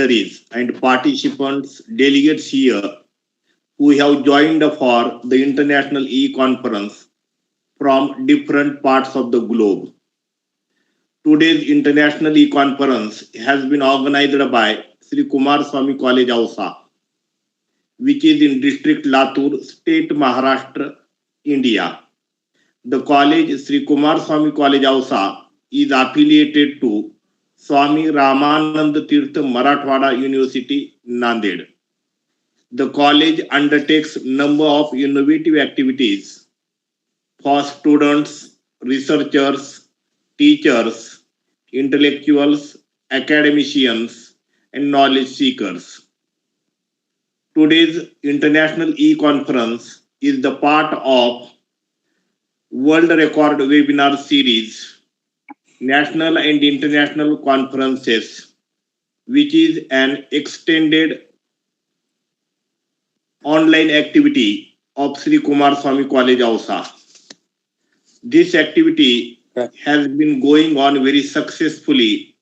dignitaries and participants, delegates here who have joined for the International E-Conference from different parts of the globe. Today's International E-Conference has been organized by Sri Kumar Swami College, Ausa, which is in District Latur, State Maharashtra, India. The college, Sri Kumar Swami College, Ausa, is affiliated to Swami Ramanand Tirth Marathwada University, Nanded. The college undertakes a number of innovative activities for students, researchers, teachers, intellectuals, academicians, and knowledge seekers. Today's International E-Conference is the part of World Record Webinar Series, National and International Conferences, which is an extended online activity of Sri Kumar Swami College, Ausa. This activity has been going on very successfully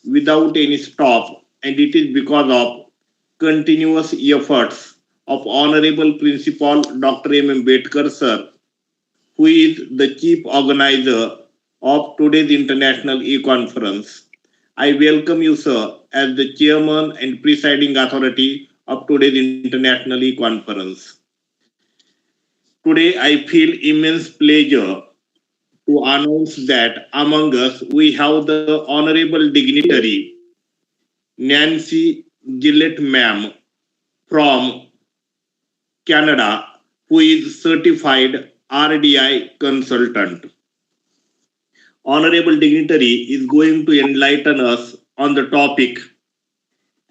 without any stop, and it is because of continuous efforts of Honorable Principal Dr. M. Ambedkar sir, who is the chief organizer of today's International E-Conference. I welcome you, sir, as the chairman and presiding authority of today's International E-Conference. Today, I feel immense pleasure to announce that among us we have the Honorable Dignitary Nancy Gilette ma'am from Canada, who is certified RDI Consultant. Honorable Dignitary is going to enlighten us on the topic,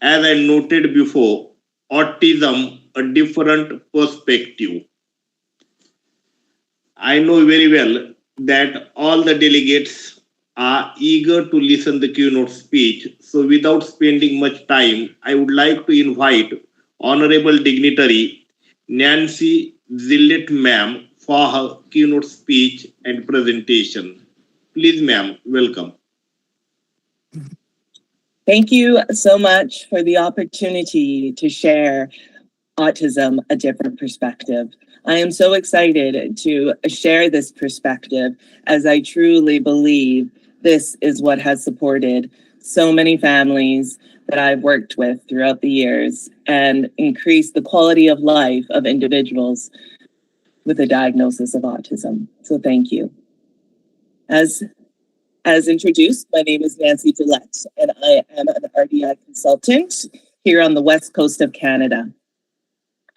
as I noted before, autism, a different perspective. I know very well that all the delegates are eager to listen the keynote speech. So without spending much time, I would like to invite Honorable Dignitary Nancy Gilette ma'am for her keynote speech and presentation. Please, ma'am, welcome. Thank you so much for the opportunity to share autism, a different perspective. I am so excited to share this perspective, as I truly believe this is what has supported so many families that I've worked with throughout the years and increased the quality of life of individuals with a diagnosis of autism. So thank you. As introduced, my name is Nancy Gilette, and I am an RDI consultant here on the west coast of Canada.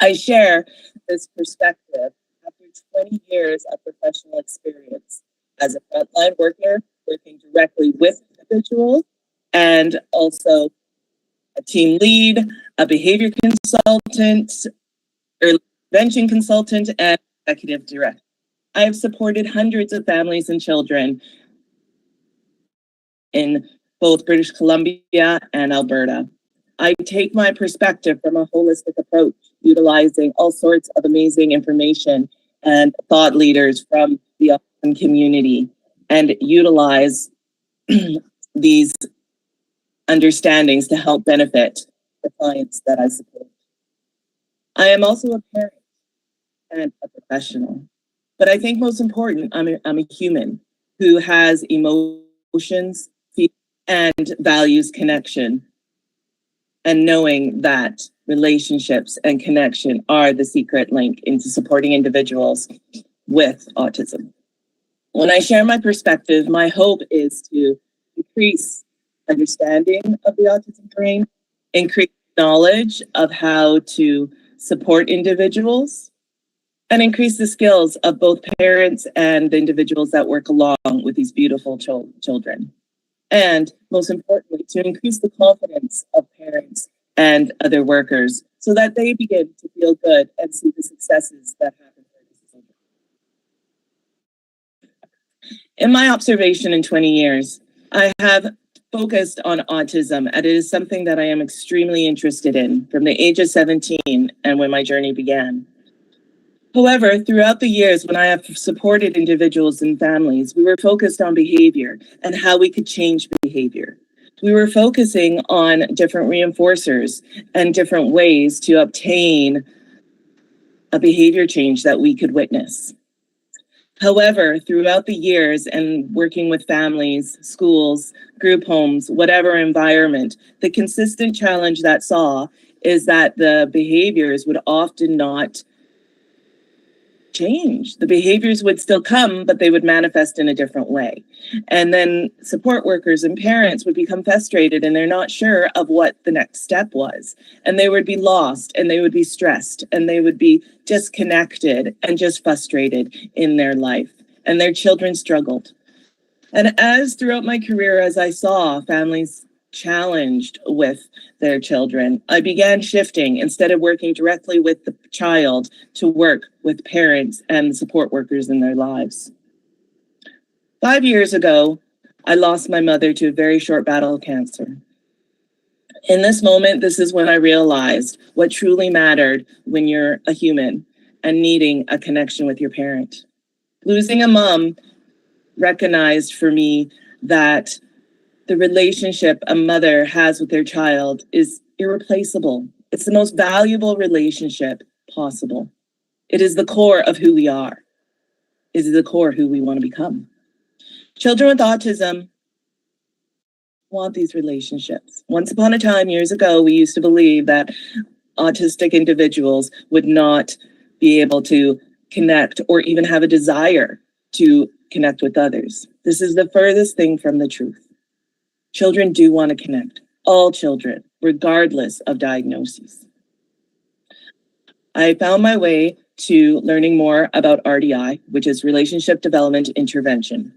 I share this perspective after 20 years of professional experience as a frontline worker, working directly with individuals, and also a team lead, a behavior consultant, early intervention consultant, and executive director. I have supported hundreds of families and children in both British Columbia and Alberta. I take my perspective from a holistic approach, utilizing all sorts of amazing information and thought leaders from the autism community, and utilize these understandings to help benefit the clients that I support. I am also a parent and a professional, but I think most important, I'm a human who has emotions and values connection, and knowing that relationships and connection are the secret link into supporting individuals with autism. When I share my perspective, my hope is to increase understanding of the autism brain, increase knowledge of how to support individuals, and increase the skills of both parents and the individuals that work along with these beautiful children. And most importantly, to increase the confidence of parents and other workers so that they begin to feel good and see the successes that happen for these children. In my observation in 20 years, I have focused on autism, and it is something that I am extremely interested in from the age of 17 and when my journey began. However, throughout the years when I have supported individuals and families, we were focused on behavior and how we could change behavior. We were focusing on different reinforcers and different ways to obtain a behavior change that we could witness. However, throughout the years and working with families, schools, group homes, whatever environment, the consistent challenge that saw is that the behaviors would often not change. The behaviors would still come, but they would manifest in a different way. And then support workers and parents would become frustrated and they're not sure of what the next step was. And they would be lost and they would be stressed and they would be disconnected and just frustrated in their life. And their children struggled. And as throughout my career, as I saw families challenged with their children, I began shifting instead of working directly with the child to work with parents and support workers in their lives. 5 years ago, I lost my mother to a very short battle of cancer. In this moment, this is when I realized what truly mattered when you're a human and needing a connection with your parent. Losing a mom recognized for me that the relationship a mother has with their child is irreplaceable. It's the most valuable relationship possible. It is the core of who we are. It is the core of who we want to become. Children with autism want these relationships. Once upon a time, years ago, we used to believe that autistic individuals would not be able to connect or even have a desire to connect with others. This is the furthest thing from the truth. Children do want to connect, all children, regardless of diagnoses. I found my way to learning more about RDI, which is Relationship Development Intervention.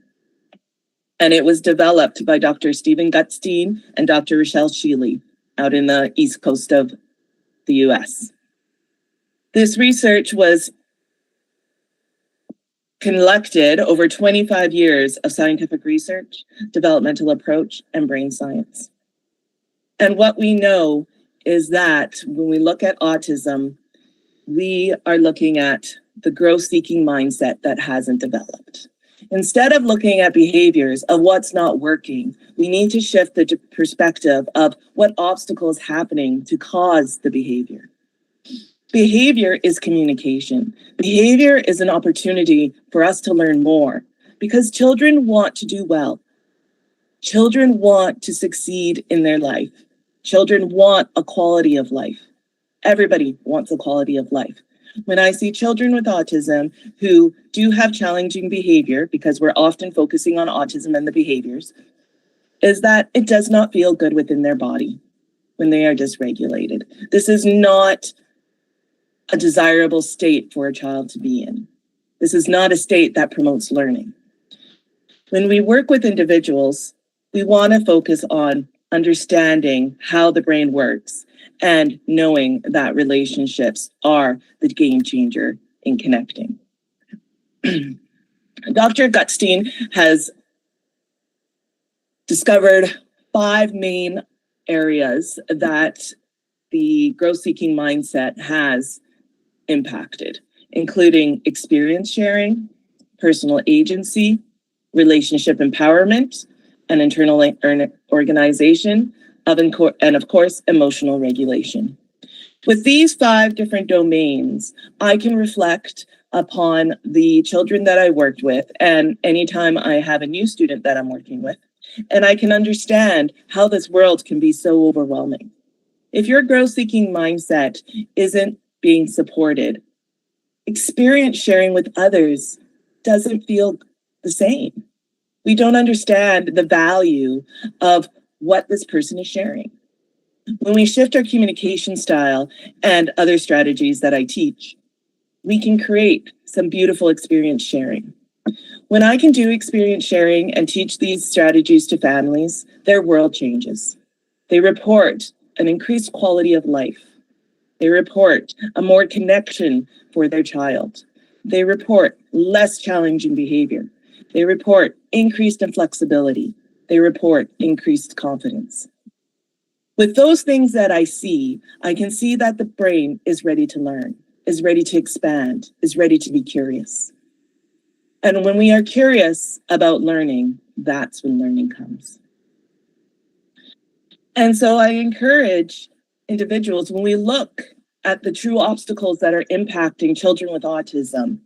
And it was developed by Dr. Stephen Gutstein and Dr. Rochelle Sheely out in the East Coast of the US. This research was collected over 25 years of scientific research, developmental approach, and brain science. And what we know is that when we look at autism, we are looking at the growth-seeking mindset that hasn't developed. Instead of looking at behaviors of what's not working, we need to shift the perspective of what obstacle is happening to cause the behavior. Behavior is communication. Behavior is an opportunity for us to learn more because children want to do well. Children want to succeed in their life. Children want a quality of life. Everybody wants a quality of life. When I see children with autism who do have challenging behavior, because we're often focusing on autism and the behaviors, is that it does not feel good within their body when they are dysregulated. This is not a desirable state for a child to be in. This is not a state that promotes learning. When we work with individuals, we want to focus on understanding how the brain works and knowing that relationships are the game changer in connecting. Dr. Gutstein has discovered 5 main areas that the growth-seeking mindset has impacted, including experience sharing, personal agency, relationship empowerment, and internal organization, and of course, emotional regulation. With these 5 different domains, I can reflect upon the children that I worked with, and anytime I have a new student that I'm working with, and I can understand how this world can be so overwhelming. If your growth-seeking mindset isn't being supported, experience sharing with others doesn't feel the same. We don't understand the value of what this person is sharing. When we shift our communication style and other strategies that I teach, we can create some beautiful experience sharing. When I can do experience sharing and teach these strategies to families, their world changes. They report an increased quality of life. They report a more connection for their child. They report less challenging behavior. They report increased flexibility. They report increased confidence. With those things that I see, I can see that the brain is ready to learn, is ready to expand, is ready to be curious. And when we are curious about learning, that's when learning comes. And so I encourage individuals, when we look at the true obstacles that are impacting children with autism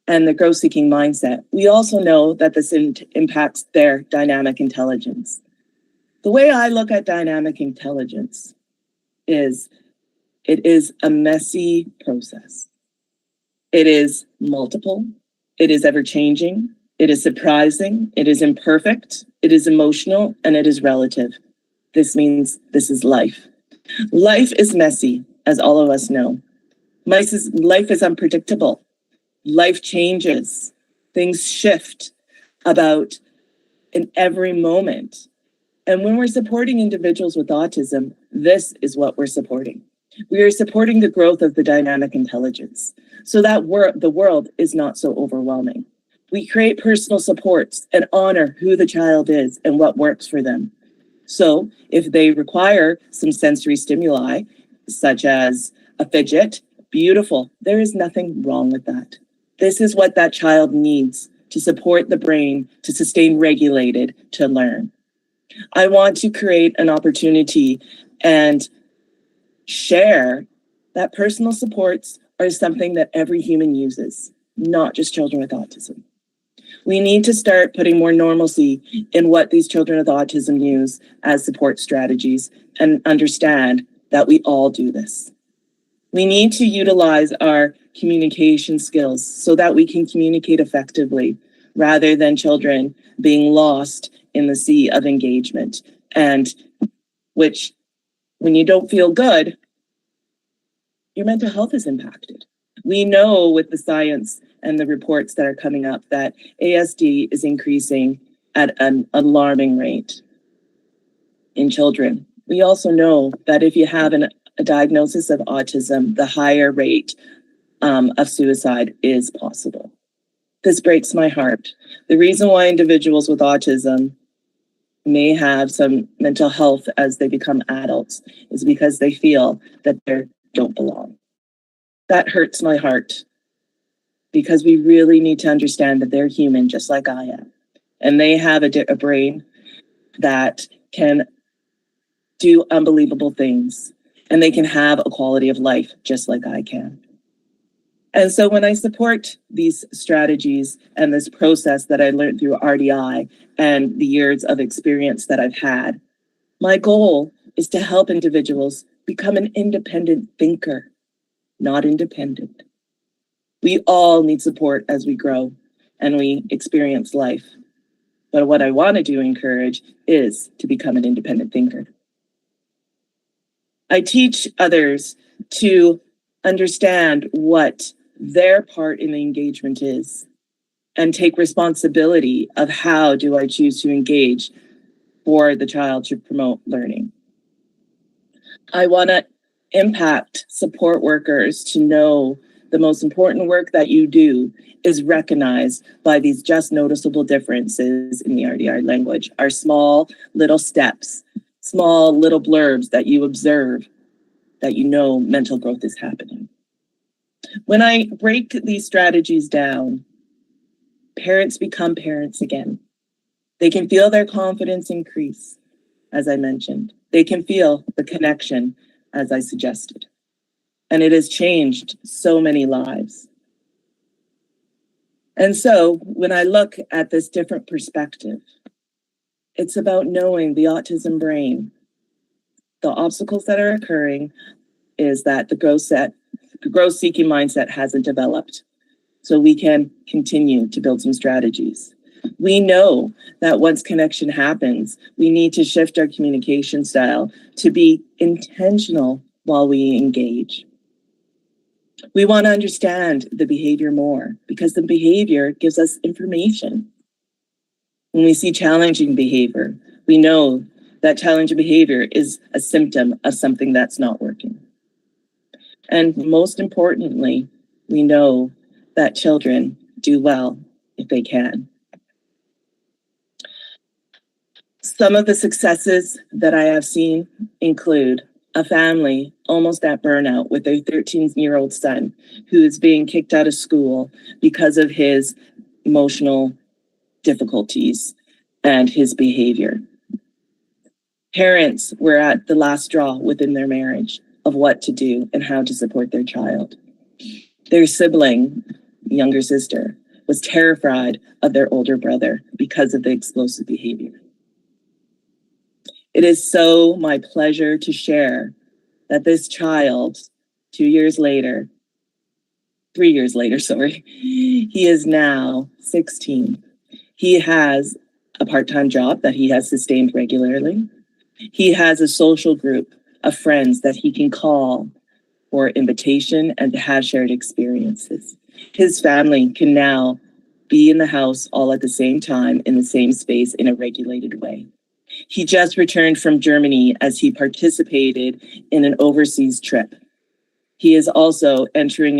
and the growth-seeking mindset, we also know that this impacts their dynamic intelligence. The way I look at dynamic intelligence is it is a messy process. It is multiple, it is ever-changing, it is surprising, it is imperfect, it is emotional, and it is relative. This means this is life. Life is messy, as all of us know. Life is unpredictable. Life changes. Things shift about in every moment. And when we're supporting individuals with autism, this is what we're supporting. We are supporting the growth of the dynamic intelligence so that the world is not so overwhelming. We create personal supports and honor who the child is and what works for them. So if they require some sensory stimuli, such as a fidget, beautiful. There is nothing wrong with that. This is what that child needs to support the brain, to sustain regulated, to learn. I want to create an opportunity and share that personal supports are something that every human uses, not just children with autism. We need to start putting more normalcy in what these children with autism use as support strategies and understand that we all do this. We need to utilize our communication skills so that we can communicate effectively rather than children being lost in the sea of engagement, and which, when you don't feel good, your mental health is impacted. We know with the science and the reports that are coming up that ASD is increasing at an alarming rate in children. We also know that if you have a diagnosis of autism, the higher rate of suicide is possible. This breaks my heart. The reason why individuals with autism may have some mental health as they become adults is because they feel that they don't belong. That hurts my heart because we really need to understand that they're human just like I am. And they have a brain that can do unbelievable things, and they can have a quality of life just like I can. And so when I support these strategies and this process that I learned through RDI and the years of experience that I've had, my goal is to help individuals become an independent thinker, not independent. We all need support as we grow and we experience life. But what I want to encourage is to become an independent thinker. I teach others to understand what their part in the engagement is and take responsibility of how do I choose to engage for the child to promote learning. I want to impact support workers to know the most important work that you do is recognized by these just noticeable differences in the RDI language, our small little steps, small little blurbs that you observe that you know mental growth is happening. When I break these strategies down, parents become parents again. They can feel their confidence increase, as I mentioned. They can feel the connection, as I suggested. And it has changed so many lives. And so when I look at this different perspective, it's about knowing the autism brain. The obstacles that are occurring is that the growth-seeking mindset hasn't developed. So we can continue to build some strategies. We know that once connection happens, we need to shift our communication style to be intentional while we engage. We want to understand the behavior more because the behavior gives us information. When we see challenging behavior, we know that challenging behavior is a symptom of something that's not working. And most importantly, we know that children do well if they can. Some of the successes that I have seen include a family almost at burnout with their 13-year-old son who is being kicked out of school because of his emotional difficulties and his behavior. Parents were at the last straw within their marriage of what to do and how to support their child. Their sibling, younger sister, was terrified of their older brother because of the explosive behavior. It is so my pleasure to share that this child, 3 years later, he is now 16. He has a part-time job that he has sustained regularly. He has a social group of friends that he can call for invitation and to have shared experiences. His family can now be in the house all at the same time, in the same space, in a regulated way. He just returned from Germany as he participated in an overseas trip. He is also entering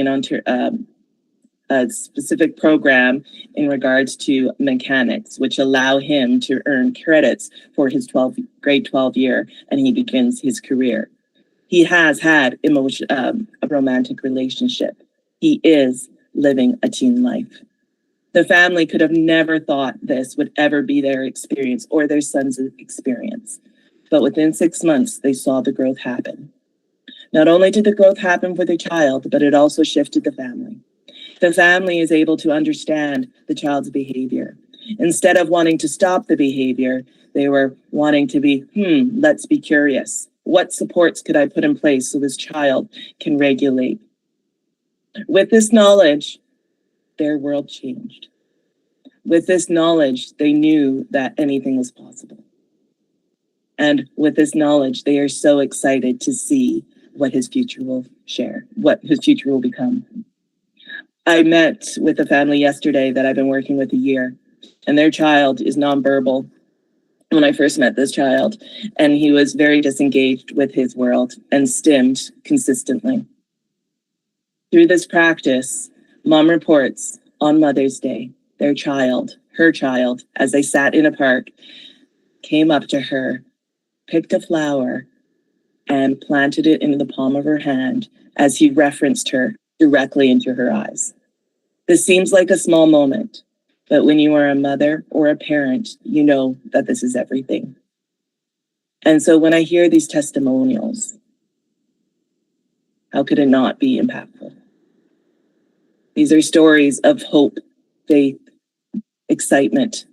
a specific program in regards to mechanics, which allow him to earn credits for his grade 12 year, and he begins his career. He has had a romantic relationship. He is living a teen life. The family could have never thought this would ever be their experience or their son's experience. But within 6 months, they saw the growth happen. Not only did the growth happen for the child, but it also shifted the family. The family is able to understand the child's behavior. Instead of wanting to stop the behavior, they were wanting to be, let's be curious. What supports could I put in place so this child can regulate? With this knowledge, their world changed. With this knowledge, they knew that anything was possible. And with this knowledge, they are so excited to see what his future will share, what his future will become. I met with a family yesterday that I've been working with a year, and their child is nonverbal. When I first met this child, and he was very disengaged with his world and stimmed consistently. Through this practice, Mom reports on Mother's Day, her child, as they sat in a park, came up to her, picked a flower, and planted it in the palm of her hand as he referenced her directly into her eyes. This seems like a small moment, but when you are a mother or a parent, you know that this is everything. And so when I hear these testimonials, how could it not be impactful? These are stories of hope, faith, excitement,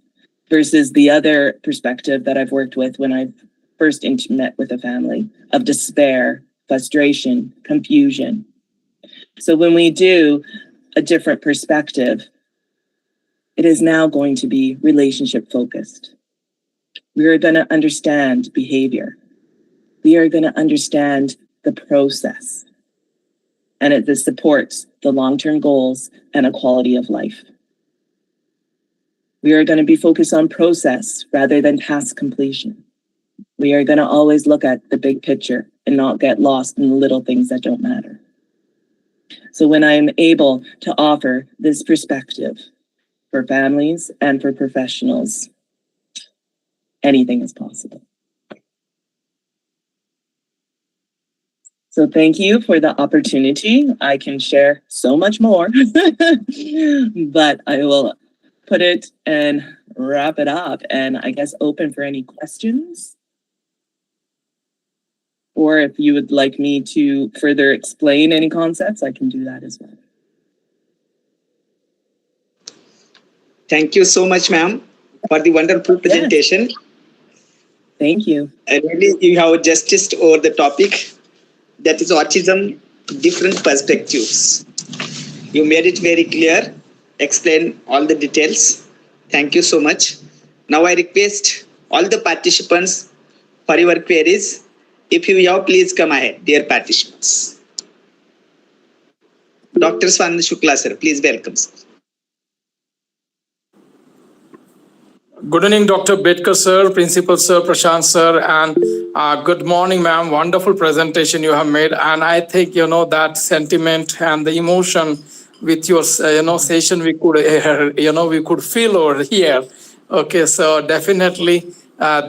versus the other perspective that I've worked with when I've first met with a family of despair, frustration, confusion. So when we do a different perspective, it is now going to be relationship focused. We are going to understand behavior. We are going to understand the process. And this supports the long-term goals and a quality of life. We are going to be focused on process rather than task completion. We are going to always look at the big picture and not get lost in the little things that don't matter. So when I'm able to offer this perspective for families and for professionals, anything is possible. So thank you for the opportunity. I can share so much more, but I will put it and wrap it up and I guess open for any questions. Or if you would like me to further explain any concepts, I can do that as well. Thank you so much, ma'am, for the wonderful presentation. Yes. Thank you. And really, you have justice over the topic, that is autism, different perspectives. You made it very clear, explain all the details. Thank you so much. Now I request all the participants for your queries. If you have, please come ahead, dear participants. Dr. Swan Shukla, sir, please welcome, sir. Good evening, Dr. Bedkar, sir, Principal, sir, Prashant, sir, and good morning, ma'am. Wonderful presentation you have made. And I think, that sentiment and the emotion with your, session, we could feel over here. Okay, so definitely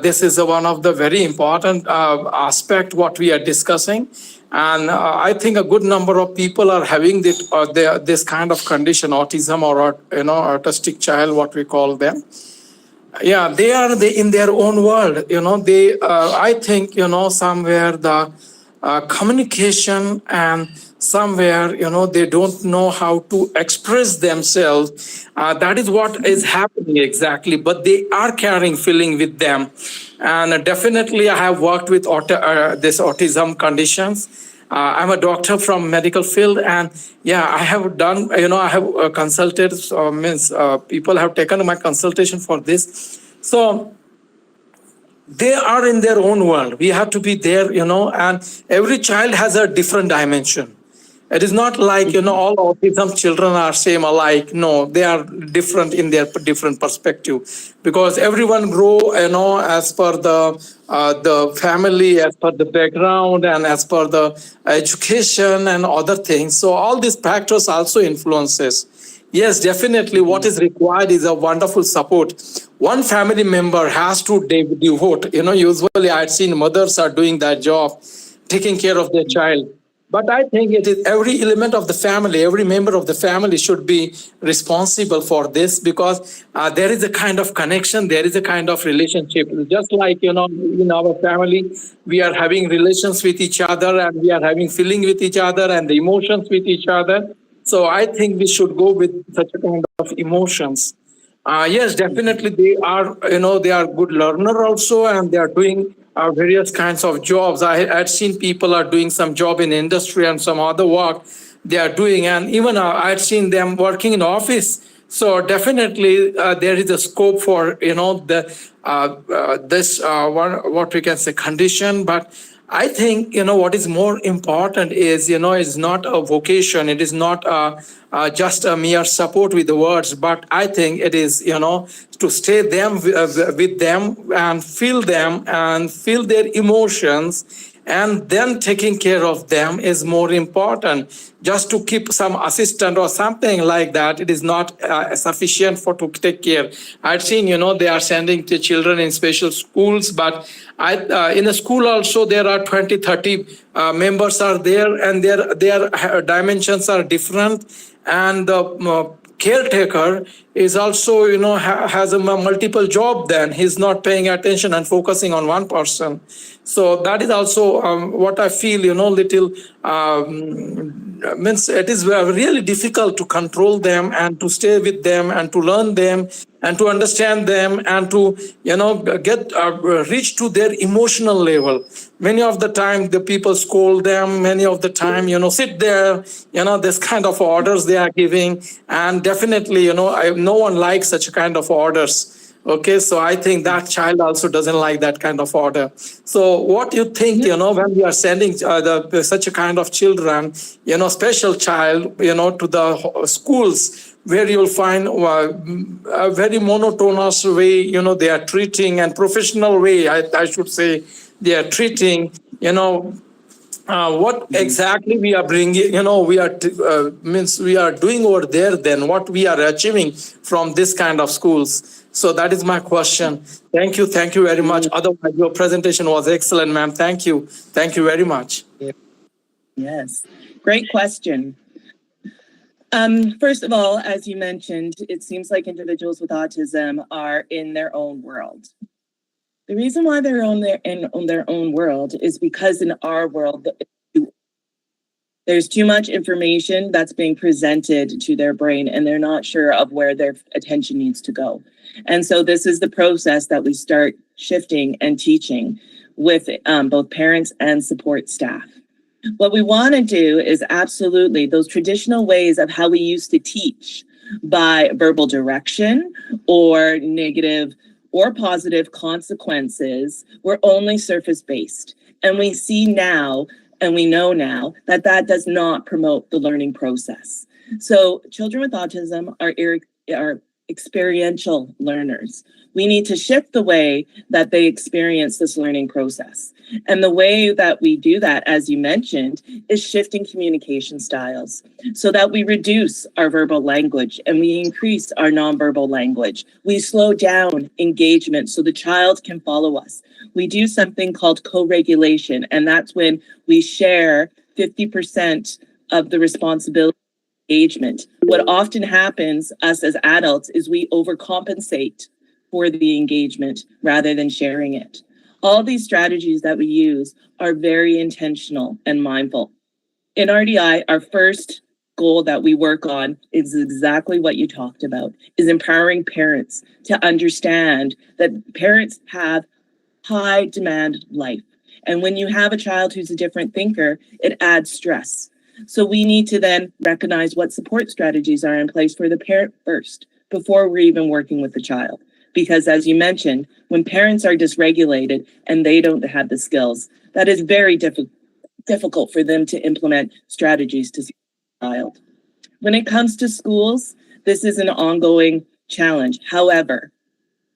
this is one of the very important aspect what we are discussing. And I think a good number of people are having this kind of condition, autism or, autistic child, what we call them. yeah, they are in their own world. I think, somewhere the communication, and somewhere, they don't know how to express themselves. That is what is happening exactly, but they are carrying feeling with them. And definitely I have worked with this autism conditions. I'm a doctor from medical field, and yeah, I have done. I have consulted. Means people have taken my consultation for this. So they are in their own world. We have to be there, and every child has a different dimension. It is not like, all autism children are same alike. No, they are different in their different perspective, because everyone grow, as per the family, as per the background, and as per the education and other things. So all these factors also influences. Yes, definitely. What is required is a wonderful support. One family member has to devote. Usually I've seen mothers are doing that job, taking care of their child. But I think it is every element of the family, every member of the family should be responsible for this, because there is a kind of connection, there is a kind of relationship. Just like, in our family, we are having relations with each other, and we are having feeling with each other and the emotions with each other. So I think we should go with such a kind of emotions. Yes, definitely they are good learner also, and they are doing various kinds of jobs. I've seen people are doing some job in industry and some other work they are doing, and even I've seen them working in office. So definitely there is a scope for this what we can say condition. But I think, what is more important is, is not a vocation. It is not just a mere support with the words, but I think it is, to stay with them and feel their emotions, and then taking care of them is more important. Just to keep some assistant or something like that, it is not sufficient for to take care. I've seen, they are sending the children in special schools, but in a school also there are 20-30 members are there, and their dimensions are different, and the caretaker is also, has a multiple job. Then he's not paying attention and focusing on one person. So that is also what I feel, little means it is really difficult to control them, and to stay with them, and to learn them, and to understand them, and to get reach to their emotional level. Many of the time the people scold them, many of the time, sit there, this kind of orders they are giving, and definitely, no one likes such kind of orders. Okay, so I think that child also doesn't like that kind of order. So what you think, when we are sending such a kind of children, special child, to the schools, where you'll find a very monotonous way, they are treating, and professional way, I should say, they are treating, what exactly we are bringing, we are doing over there, then what we are achieving from this kind of schools. So that is my question. Thank you very much. Otherwise, your presentation was excellent, ma'am. Thank you very much. Yes, great question. First of all, as you mentioned, it seems like individuals with autism are in their own world. The reason why they're on their own world is because in our world, there's too much information that's being presented to their brain, and they're not sure of where their attention needs to go. And so this is the process that we start shifting and teaching with both parents and support staff. What we want to do is absolutely those traditional ways of how we used to teach by verbal direction or negative or positive consequences were only surface based. And we see now, and we know now, that that does not promote the learning process. So children with autism are experiential learners. We need to shift the way that they experience this learning process. And the way that we do that, as you mentioned, is shifting communication styles so that we reduce our verbal language and we increase our nonverbal language. We slow down engagement so the child can follow us. We do something called co-regulation, and that's when we share 50% of the responsibility engagement. What often happens us as adults is we overcompensate for the engagement rather than sharing it. All these strategies that we use are very intentional and mindful. In RDI, our first goal that we work on is exactly what you talked about, is empowering parents to understand that parents have high demand life. And when you have a child who's a different thinker, it adds stress. So we need to then recognize what support strategies are in place for the parent first, before we're even working with the child. Because as you mentioned, when parents are dysregulated and they don't have the skills, that is very difficult for them to implement strategies to see the child. When it comes to schools, this is an ongoing challenge. However,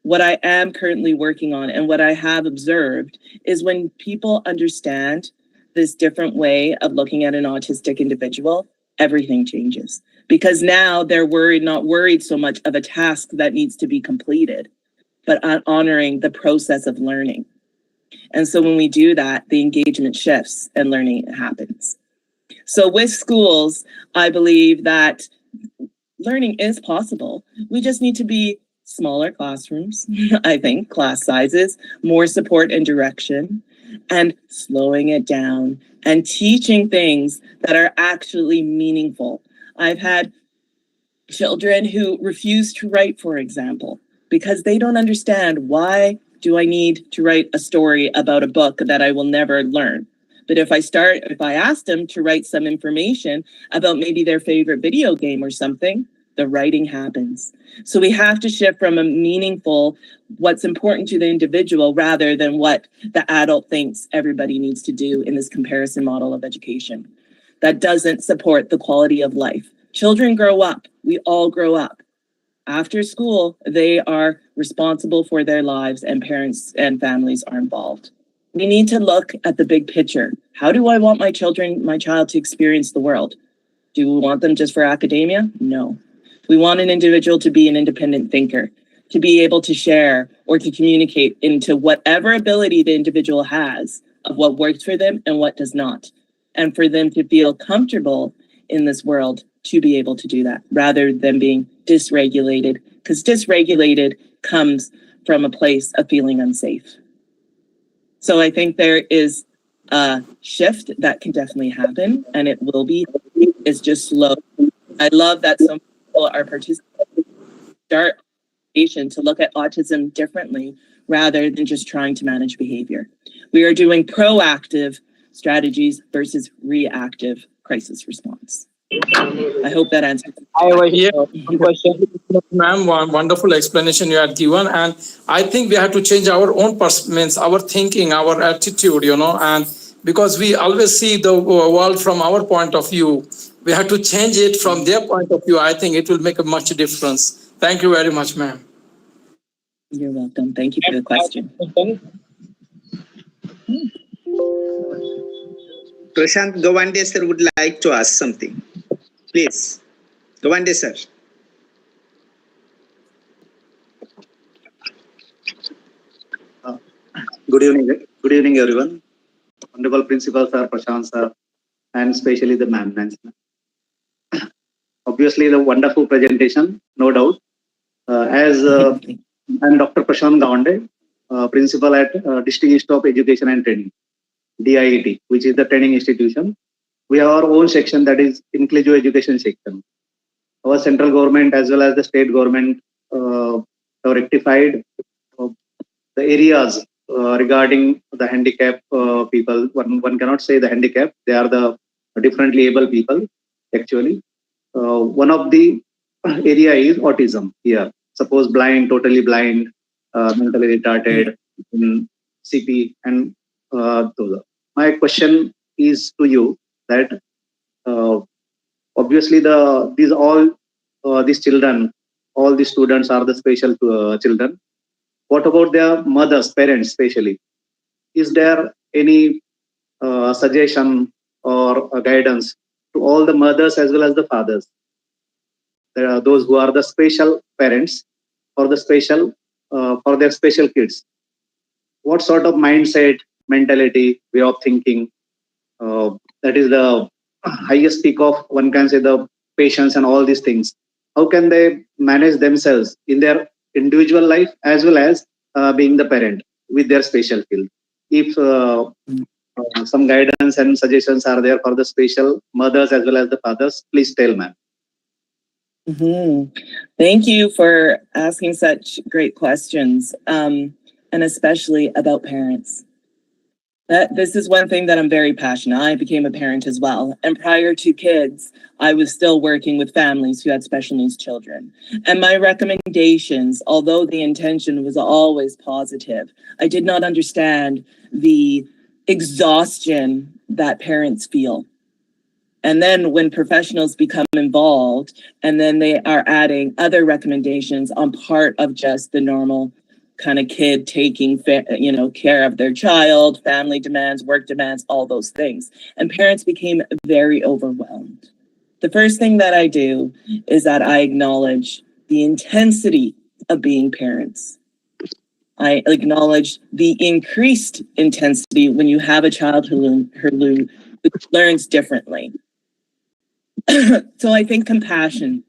what I am currently working on and what I have observed is when people understand this different way of looking at an autistic individual, everything changes. Because now they're not worried so much of a task that needs to be completed, but honoring the process of learning. And so when we do that, the engagement shifts and learning happens. So with schools, I believe that learning is possible. We just need to be smaller classrooms, I think, class sizes, more support and direction, and slowing it down and teaching things that are actually meaningful. I've had children who refuse to write, for example, because they don't understand, why do I need to write a story about a book that I will never learn? But if I ask them to write some information about maybe their favorite video game or something, the writing happens. So we have to shift from a meaningful, what's important to the individual, rather than what the adult thinks everybody needs to do in this comparison model of education. That doesn't support the quality of life. Children grow up. We all grow up. After school, they are responsible for their lives, and parents and families are involved. We need to look at the big picture. How do I want my child to experience the world? Do we want them just for academia? No. We want an individual to be an independent thinker, to be able to share or to communicate into whatever ability the individual has of what works for them and what does not. And for them to feel comfortable in this world to be able to do that, rather than being dysregulated, because dysregulated comes from a place of feeling unsafe. So I think there is a shift that can definitely happen, and it will be. It's just slow. I love that some people are participating, start to look at autism differently rather than just trying to manage behavior. We are doing proactive strategies versus reactive crisis response. I hope that answers. I have Yeah. one question. Ma'am, one wonderful explanation you had given, and I think we have to change our own our thinking, our attitude, and because we always see the world from our point of view, we have to change it from their point of view. I think it will make a much difference. Thank you very much, ma'am. You're welcome. Thank you for the question. Prashant Gawande sir would like to ask something. Please. Gawande sir. Good evening, everyone. Honorable Principal Sir, Prashant Sir, and especially the ma'am, Nancy. Obviously, the wonderful presentation, no doubt. I'm Dr. Prashant Gawande, Principal at District Institute of Education and Training, DIET, which is the training institution. We have our own section, that is Inclusive Education section. Our central government as well as the state government have rectified the areas regarding the handicap people. One cannot say the handicap, they are the differently able people actually. One of the area is autism here. Suppose blind, totally blind, mentally retarded, CP, and those. My question is to you that obviously these children, all these students are the special children. What about their mothers, parents, especially? Is there any suggestion or guidance to all the mothers as well as the fathers? There are those who are the special parents for the special for their special kids. What sort of mindset, mentality, way of thinking? That is the highest peak of, one can say, the patience and all these things. How can they manage themselves in their individual life as well as being the parent with their special field. If some guidance and suggestions are there for the special mothers as well as the fathers, please tell, ma'am. Thank you for asking such great questions, and especially about parents. This is one thing that I'm very passionate. I became a parent as well. And prior to kids, I was still working with families who had special needs children. And my recommendations, although the intention was always positive, I did not understand the exhaustion that parents feel. And then when professionals become involved, and then they are adding other recommendations on part of just the normal kind of kid taking care of their child, family demands, work demands, all those things. And parents became very overwhelmed. The first thing that I do is that I acknowledge the intensity of being parents. I acknowledge the increased intensity when you have a child who learns differently. So I think compassion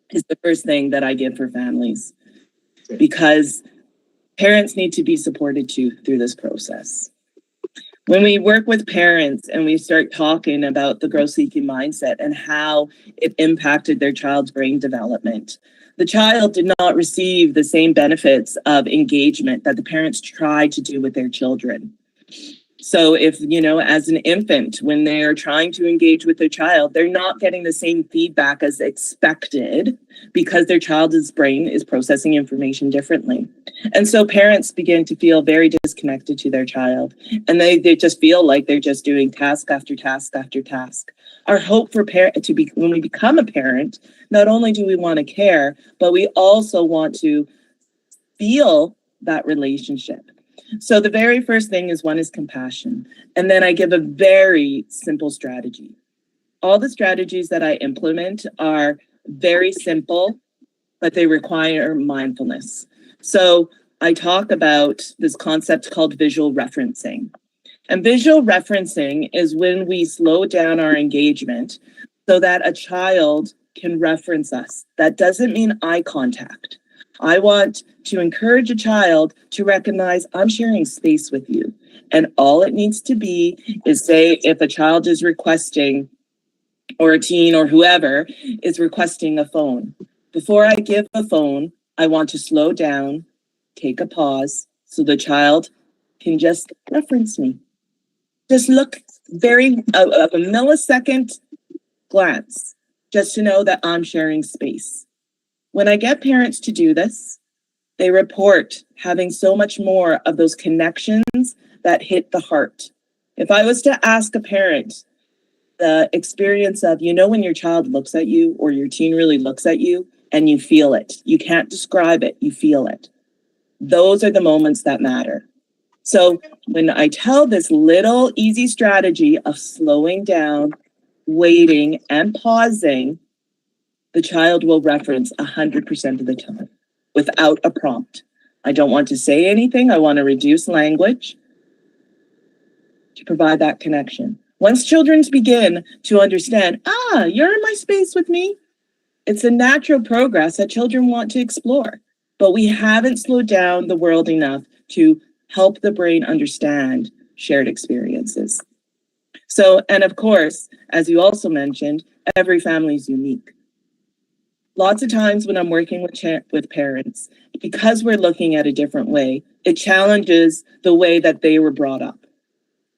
is the first thing that I give for families, because parents need to be supported too through this process. When we work with parents and we start talking about the growth-seeking mindset and how it impacted their child's brain development, the child did not receive the same benefits of engagement that the parents tried to do with their children. So if, as an infant, when they are trying to engage with their child, they're not getting the same feedback as expected because their child's brain is processing information differently. And so parents begin to feel very disconnected to their child, and they just feel like they're just doing task after task after task. Our hope for when we become a parent, not only do we want to care, but we also want to feel that relationship. So the very first thing is compassion. And then I give a very simple strategy. All the strategies that I implement are very simple, but they require mindfulness. So I talk about this concept called visual referencing. And visual referencing is when we slow down our engagement so that a child can reference us. That doesn't mean eye contact. I want to encourage a child to recognize I'm sharing space with you. And all it needs to be is, say, if a child is requesting, or a teen or whoever is requesting a phone. Before I give a phone, I want to slow down, take a pause, so the child can just reference me. Just look a millisecond glance, just to know that I'm sharing space. When I get parents to do this, they report having so much more of those connections that hit the heart. If I was to ask a parent the experience of, when your child looks at you or your teen really looks at you and you feel it, you can't describe it, you feel it. Those are the moments that matter. So when I tell this little easy strategy of slowing down, waiting, and pausing, the child will reference 100% of the time without a prompt. I don't want to say anything. I want to reduce language to provide that connection. Once children begin to understand, you're in my space with me, it's a natural progress that children want to explore. But we haven't slowed down the world enough to help the brain understand shared experiences. So, and of course, as you also mentioned, every family is unique. Lots of times when I'm working with parents, because we're looking at a different way, it challenges the way that they were brought up.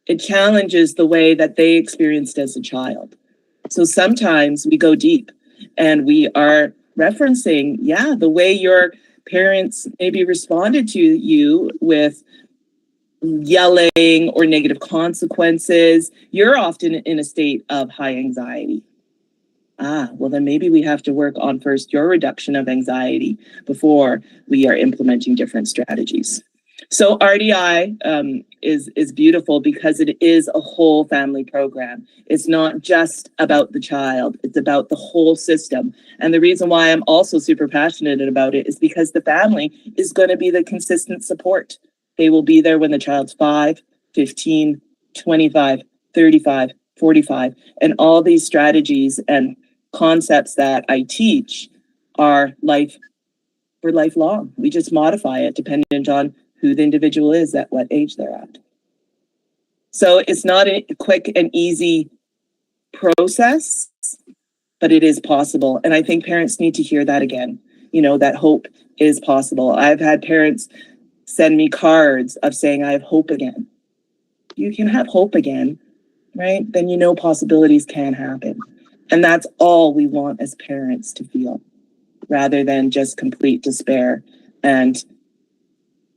It challenges the way that they experienced as a child. So sometimes we go deep and we are referencing, the way your parents maybe responded to you with yelling or negative consequences. You're often in a state of high anxiety. Well, then maybe we have to work on first your reduction of anxiety before we are implementing different strategies. So RDI is beautiful because it is a whole family program. It's not just about the child, it's about the whole system. And the reason why I'm also super passionate about it is because the family is going to be the consistent support. They will be there when the child's 5, 15, 25, 35, 45, and all these strategies and concepts that I teach are life for lifelong. We just modify it dependent on who the individual is at what age they're at. So it's not a quick and easy process, but it is possible. And I think parents need to hear that again, that hope is possible. I've had parents send me cards of saying, I have hope again. You can have hope again, right? Then possibilities can happen. And that's all we want as parents to feel, rather than just complete despair and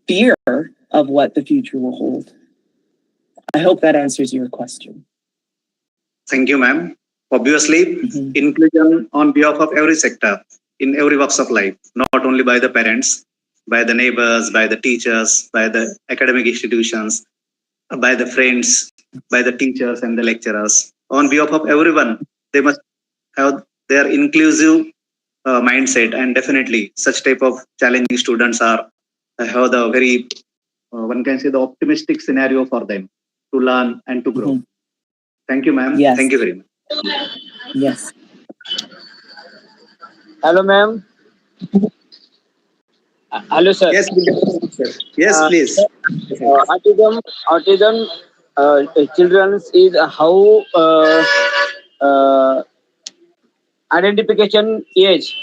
fear of what the future will hold. I hope that answers your question. Thank you, ma'am. Obviously, inclusion on behalf of every sector, in every walks of life, not only by the parents, by the neighbors, by the teachers, by the academic institutions, by the friends, by the teachers and the lecturers. On behalf of everyone, they must have their inclusive mindset, and definitely such type of challenging students have the very, one can say, the optimistic scenario for them to learn and to grow. Thank you, ma'am. Yes. Thank you very much. Yes. Hello, ma'am. Hello, sir. Yes, yes, please. Autism children is how identification age,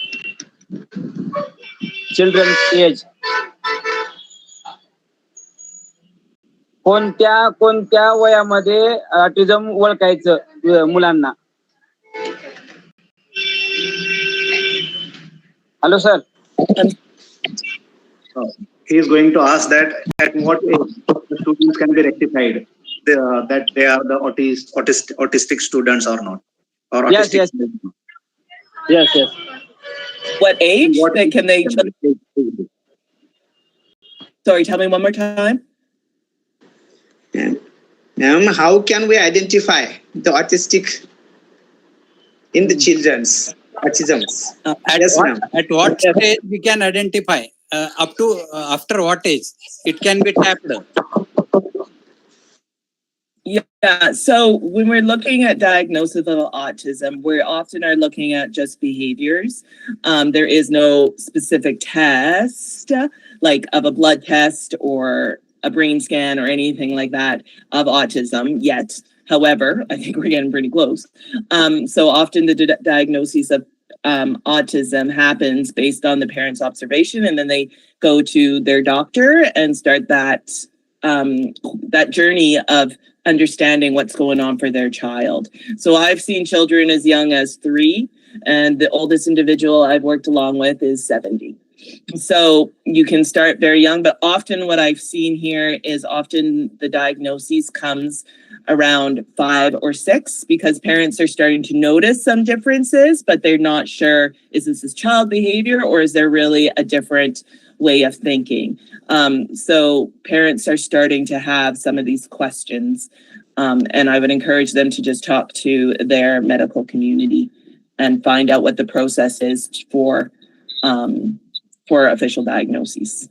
children's age. कोणत्या वयामध्ये autism ओळखायचं मुलांना? Hello, sir. He is going to ask that at what age the students can be rectified, that they are the autistic students or not, or Yes, autistic. Yes. What age? Can they? Sorry, tell me one more time. How can we identify the autistic in the children's autisms? At what stage we can identify? Up to after what age it can be tapped? Yeah, so when we're looking at diagnosis of autism, we often are looking at just behaviors. There is no specific test, like of a blood test or a brain scan or anything like that of autism yet. However, I think we're getting pretty close. So often the diagnosis of autism happens based on the parent's observation, and then they go to their doctor and start that journey of understanding what's going on for their child. So I've seen children as young as 3, and the oldest individual I've worked along with is 70. So you can start very young, but often what I've seen here is often the diagnosis comes around 5 or 6, because parents are starting to notice some differences, but they're not sure, is this child behavior or is there really a different way of thinking? So parents are starting to have some of these questions, and I would encourage them to just talk to their medical community and find out what the process is for official diagnoses.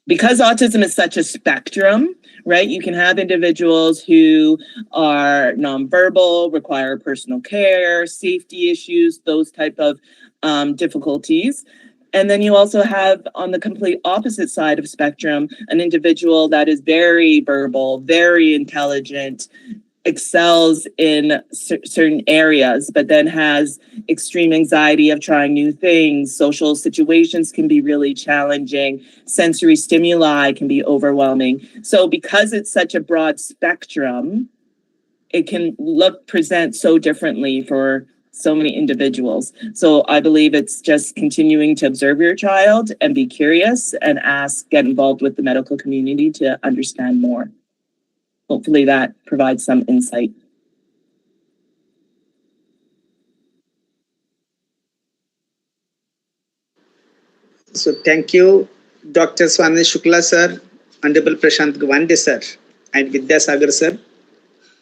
Because autism is such a spectrum, right? You can have individuals who are nonverbal, require personal care, safety issues, those type of difficulties. And then you also have, on the complete opposite side of spectrum, an individual that is very verbal, very intelligent, excels in certain areas, but then has extreme anxiety of trying new things. Social situations can be really challenging. Sensory stimuli can be overwhelming. So because it's such a broad spectrum, it can present so differently for so many individuals. So I believe it's just continuing to observe your child and be curious and get involved with the medical community to understand more. Hopefully that provides some insight. So thank you, Dr. Swanand Shukla sir, Honorable Prashant Gawande sir, and Vidyasagar sir,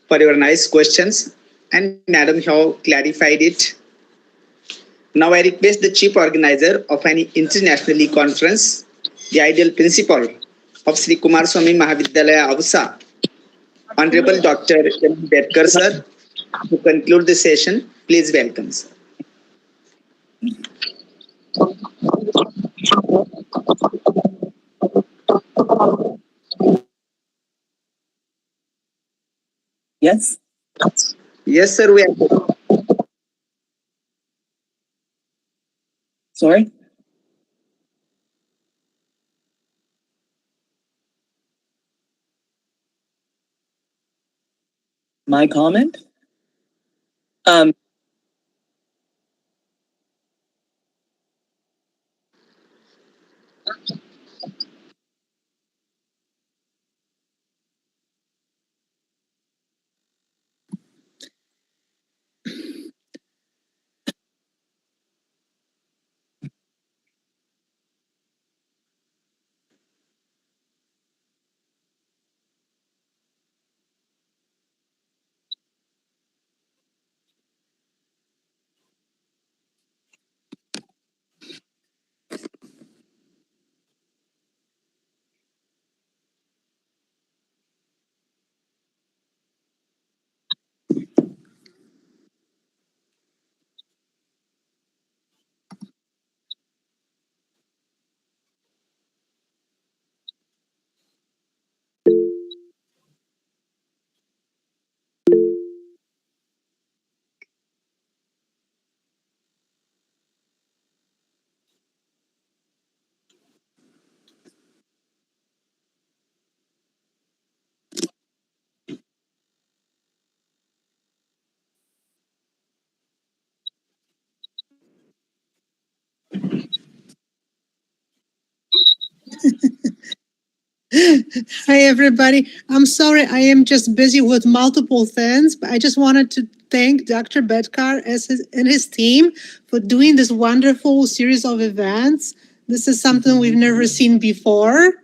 for your nice questions. And Madam have clarified it. Now I request the chief organizer of an internationally conference, the ideal principal of Sri Kumaraswamy Mahavidyalaya, Ausa, Honorable Dr. Bedkar sir, to conclude the session. Please welcome, sir. Yes. Yes, sir. We are. Sorry. My comment? Um, Hi, everybody. I'm sorry, I am just busy with multiple things, but I just wanted to thank Dr. Bedkar and his team for doing this wonderful series of events. This is something we've never seen before.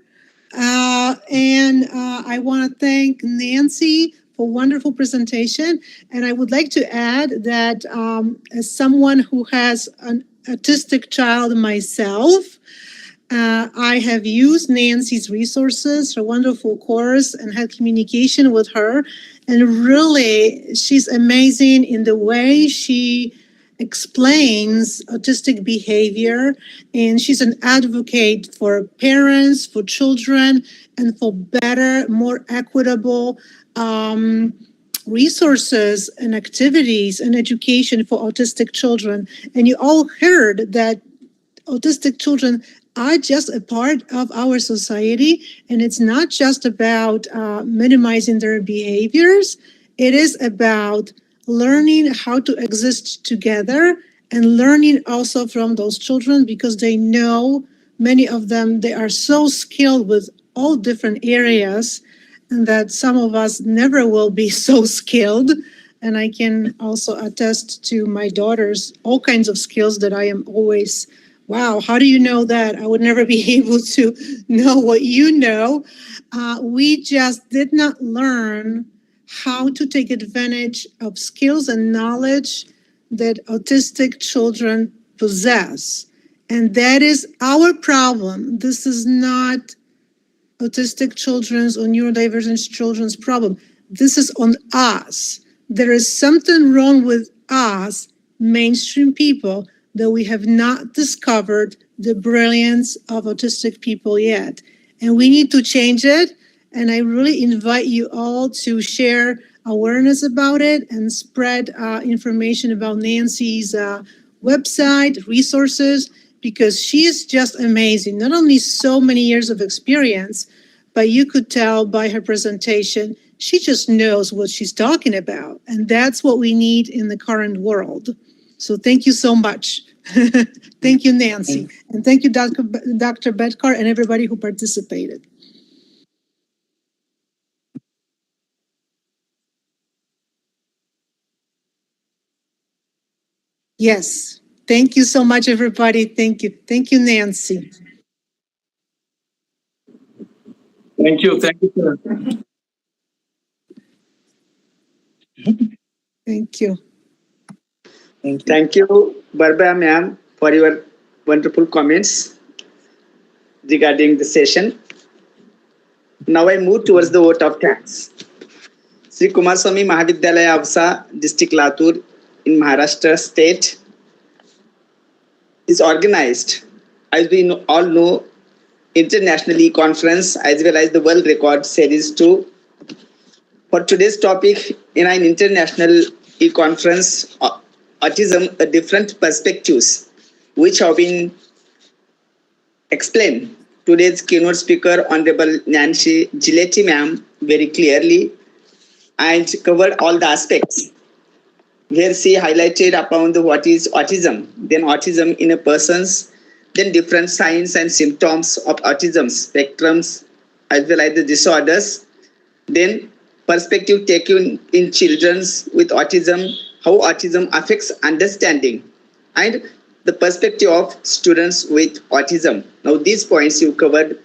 And I want to thank Nancy for a wonderful presentation. And I would like to add that as someone who has an autistic child myself, I have used Nancy's resources, her wonderful course, and had communication with her. And really, she's amazing in the way she explains autistic behavior. And she's an advocate for parents, for children, and for better, more equitable resources and activities and education for autistic children. And you all heard that autistic children are just a part of our society, and it's not just about minimizing their behaviors. It is about learning how to exist together and learning also from those children, because they know, many of them, they are so skilled with all different areas, and that some of us never will be so skilled. And I can also attest to my daughters all kinds of skills that I am always, wow, how do you know that? I would never be able to know what you know. We just did not learn how to take advantage of skills and knowledge that autistic children possess. And that is our problem. This is not autistic children's or neurodivergent children's problem. This is on us. There is something wrong with us, mainstream people, that we have not discovered the brilliance of autistic people yet. And we need to change it. And I really invite you all to share awareness about it and spread information about Nancy's website, resources, because she is just amazing. Not only so many years of experience, but you could tell by her presentation, she just knows what she's talking about. And that's what we need in the current world. So thank you so much. Thank you, Nancy. And thank you, Dr. Bedkar, and everybody who participated. Yes. Thank you so much, everybody. Thank you. Thank you, Nancy. Thank you. Thank you, sir. Thank you. Thank you, Barbara ma'am, for your wonderful comments regarding the session. Now I move towards the vote of thanks. Sri Kumaraswamy Mahavidyalaya Avsa, District Latur in Maharashtra State is organized, as we all know, international e-conference as well as the world record series 2. For today's topic, in an international e-conference, autism, different perspectives, which have been explained. Today's keynote speaker, Honorable Nancy Gilette ma'am, very clearly and covered all the aspects. Where she highlighted upon what is autism, then autism in a person's, then different signs and symptoms of autism spectrums as well as the disorders, then perspective taken in children with autism, how autism affects understanding, and the perspective of students with autism. Now these points you covered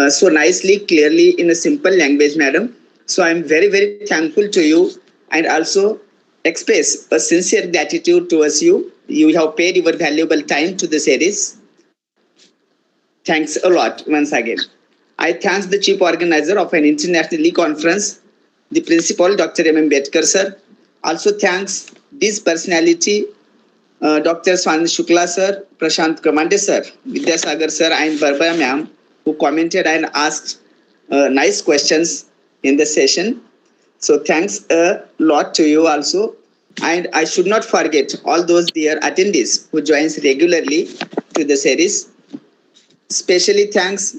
so nicely, clearly in a simple language, madam. So I am very, very thankful to you and also express a sincere gratitude towards you. You have paid your valuable time to the series. Thanks a lot once again. I thank the chief organizer of an international e-conference, the principal, Dr. M. Bedkar sir. Also thanks this personality, Dr. Swan Shukla sir, Prashant Kamande sir, Vidyasagar sir, and Barbara ma'am, who commented and asked nice questions in the session. So thanks a lot to you also. And I should not forget all those dear attendees who joins regularly to the series. Especially thanks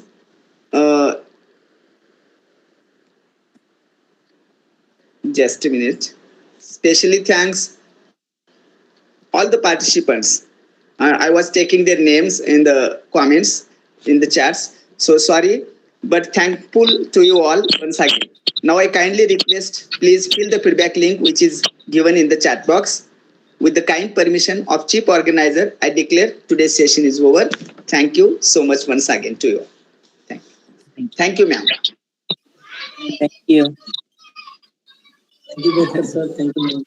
just a minute. Specially thanks all the participants. I was taking their names in the comments, in the chats. So sorry, but thankful to you all once again. Now I kindly request, please fill the feedback link which is given in the chat box. With the kind permission of chief organizer, I declare today's session is over. Thank you so much once again to you. Thank you, ma'am. Thank you. Thank you, Bedkar sir. Thank you, ma'am.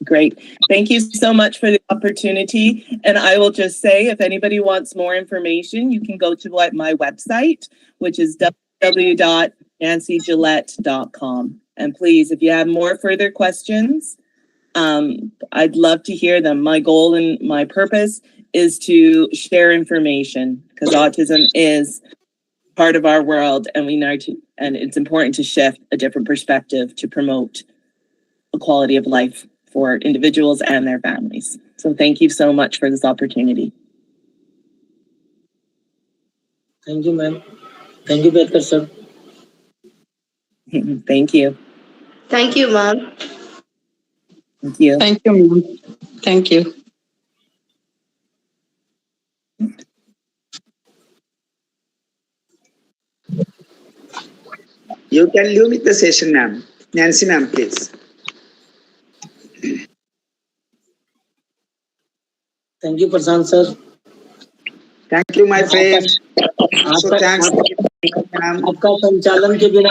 Great. Thank you so much for the opportunity. And I will just say, if anybody wants more information, you can go to my website, which is www.nancygillette.com. And please, if you have more further questions, I'd love to hear them. My goal and my purpose is to share information because autism is part of our world and and it's important to shift a different perspective to promote a quality of life for individuals and their families. So thank you so much for this opportunity. Thank you, ma'am. Thank you, Bedkar sir. Thank you. Thank you, ma'am. Thank you. Thank you, ma'am. Thank you. You can limit the session, ma'am. Nancy ma'am, please. Thank you, Prashant sir. Thank you, my friend. Also thanks, ma'am. आपका संचालन के बिना